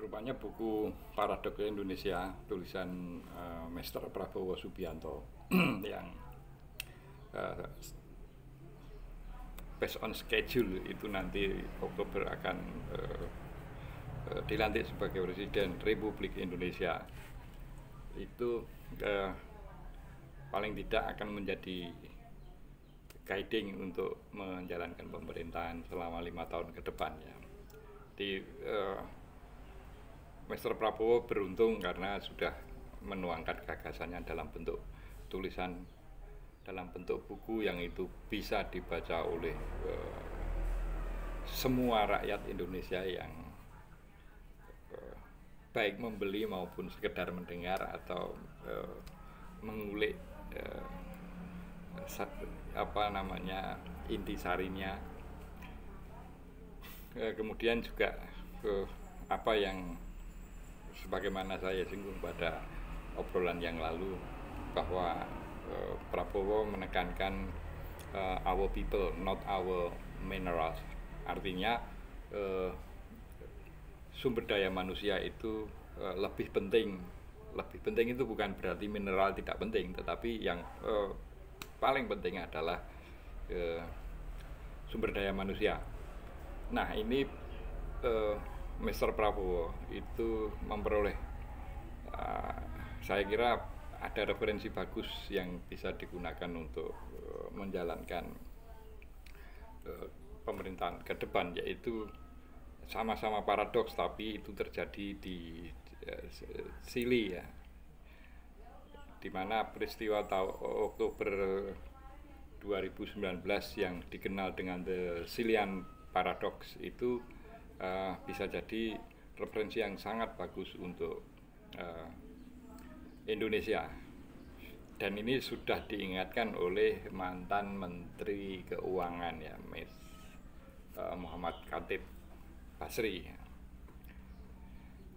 Rupanya buku Paradok Indonesia tulisan Mr. Prabowo Subianto yang uh, based on schedule itu nanti Oktober akan dilantik sebagai Presiden Republik Indonesia itu paling tidak akan menjadi guiding untuk menjalankan pemerintahan selama 5 tahun ke depan ya. Mr. Prabowo beruntung karena sudah menuangkan gagasannya dalam bentuk tulisan, dalam bentuk buku yang itu bisa dibaca oleh semua rakyat Indonesia yang baik membeli maupun sekedar mendengar atau mengulik intisarinya. Kemudian juga apa yang sebagaimana saya singgung pada obrolan yang lalu bahwa Prabowo menekankan our people not our minerals, artinya sumber daya manusia itu lebih penting itu bukan berarti mineral tidak penting, tetapi yang paling penting adalah sumber daya manusia. Nah ini Mr. Prabowo itu memperoleh saya kira ada referensi bagus yang bisa digunakan untuk menjalankan pemerintahan ke depan, yaitu sama-sama paradoks tapi itu terjadi di Chili ya, di mana peristiwa Oktober 2019 yang dikenal dengan The Chilean Paradox itu bisa jadi referensi yang sangat bagus untuk Indonesia, dan ini sudah diingatkan oleh mantan Menteri Keuangan ya, Muhammad Khatib Basri.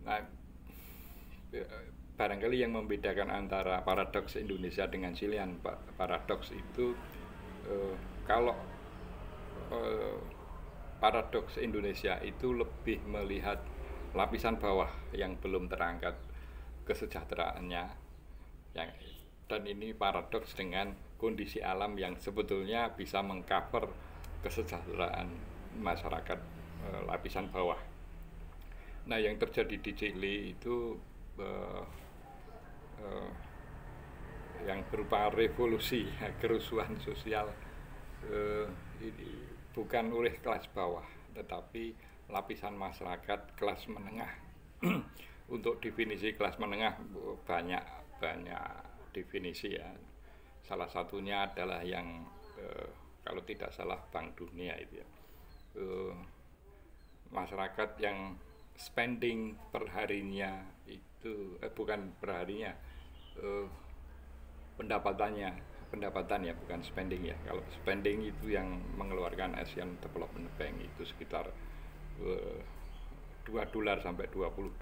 Nah, barangkali yang membedakan antara paradoks Indonesia dengan Chilean paradoks itu kalau paradoks Indonesia itu lebih melihat lapisan bawah yang belum terangkat kesejahteraannya yang, dan ini paradoks dengan kondisi alam yang sebetulnya bisa mengcover kesejahteraan masyarakat lapisan bawah. Nah yang terjadi di Chile itu yang berupa revolusi kerusuhan sosial bukan oleh kelas bawah tetapi lapisan masyarakat kelas menengah. Untuk definisi kelas menengah banyak definisi ya. Salah satunya adalah yang kalau tidak salah Bank Dunia itu ya, masyarakat yang spending perharinya itu bukan perharinya, pendapatan ya, bukan spending ya. Kalau spending itu yang mengeluarkan Asian Development Bank itu sekitar $2 sampai $20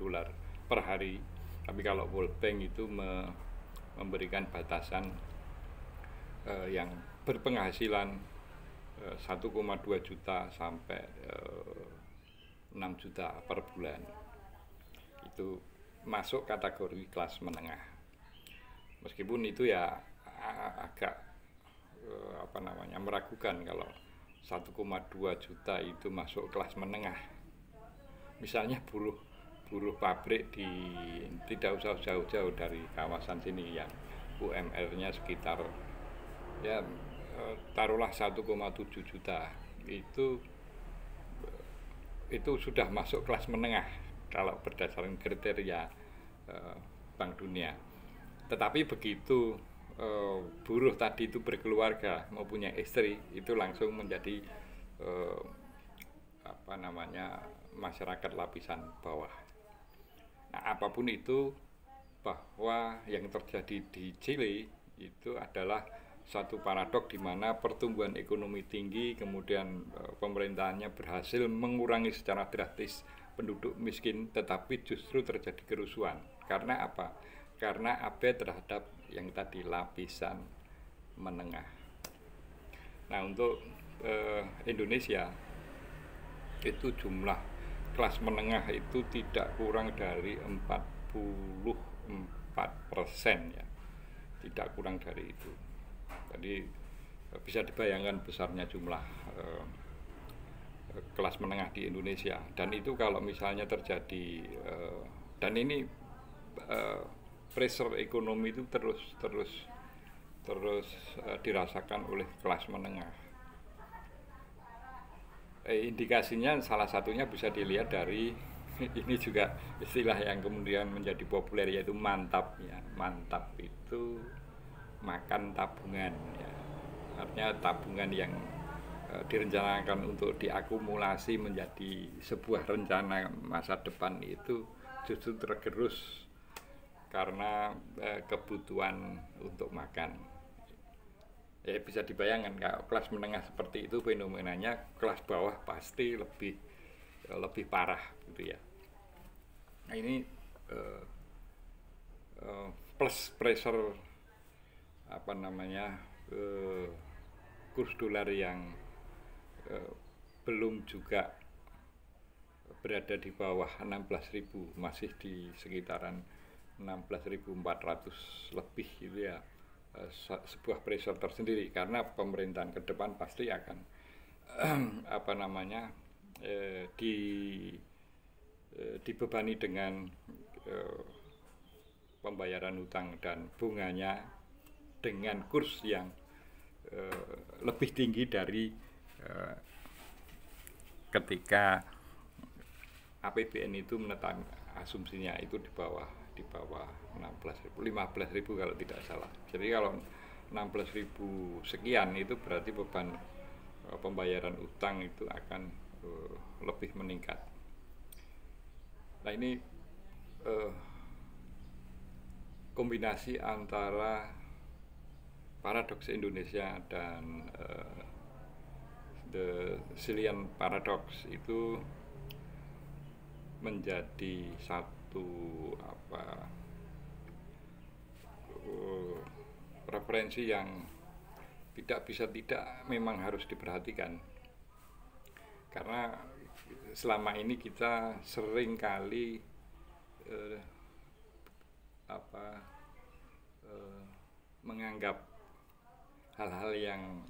per hari. Tapi kalau World Bank itu memberikan batasan yang berpenghasilan 1,2 juta sampai 6 juta per bulan. Itu masuk kategori kelas menengah. Meskipun itu ya agak meragukan kalau 1,2 juta itu masuk kelas menengah. Misalnya buruh pabrik tidak usah jauh-jauh dari kawasan sini yang UMR-nya sekitar ya taruhlah 1,7 juta, itu sudah masuk kelas menengah kalau berdasarkan kriteria Bank Dunia. Tetapi begitu buruh tadi itu berkeluarga, mempunyai istri, itu langsung menjadi masyarakat lapisan bawah. Nah, apapun itu, bahwa yang terjadi di Chile itu adalah satu paradok di mana pertumbuhan ekonomi tinggi, kemudian pemerintahannya berhasil mengurangi secara drastis penduduk miskin, tetapi justru terjadi kerusuhan. Karena apa? Karena abai terhadap yang tadi lapisan menengah. Nah, untuk Indonesia itu jumlah kelas menengah itu tidak kurang dari 44% ya, tidak kurang dari itu. Jadi bisa dibayangkan besarnya jumlah kelas menengah di Indonesia. Dan itu kalau misalnya terjadi dan ini pressure ekonomi itu terus dirasakan oleh kelas menengah. Indikasinya salah satunya bisa dilihat dari ini juga istilah yang kemudian menjadi populer, yaitu mantap ya. Mantap itu makan tabungan ya. Artinya tabungan yang direncanakan untuk diakumulasi menjadi sebuah rencana masa depan itu justru tergerus karena kebutuhan untuk makan. Ya bisa dibayangkan kalau kelas menengah seperti itu fenomenanya, kelas bawah pasti lebih parah gitu ya. Nah ini plus pressure apa namanya kurs dolar yang belum juga berada di bawah 16.000, masih di sekitaran 16.400 lebih gitu ya. Sebuah pressure tersendiri karena pemerintahan ke depan pasti akan apa namanya dibebani dengan pembayaran utang dan bunganya dengan kurs yang lebih tinggi dari ketika APBN itu menetapkan asumsinya itu di bawah 16.000, 15.000 kalau tidak salah. Jadi kalau 16.000 sekian itu berarti beban pembayaran utang itu akan lebih meningkat. Nah ini kombinasi antara paradoks Indonesia dan the Chilean paradox itu menjadi satu referensi yang tidak bisa tidak memang harus diperhatikan, karena selama ini kita sering kali menganggap hal-hal yang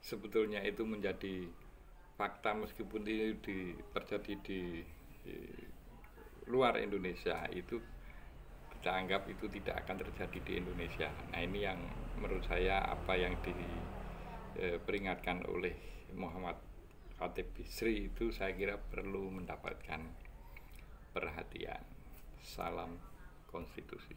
sebetulnya itu menjadi fakta meskipun itu terjadi di luar Indonesia, itu kita anggap itu tidak akan terjadi di Indonesia. Nah ini yang menurut saya apa yang diperingatkan oleh Muhammad Khatib Bisri itu saya kira perlu mendapatkan perhatian. Salam konstitusi.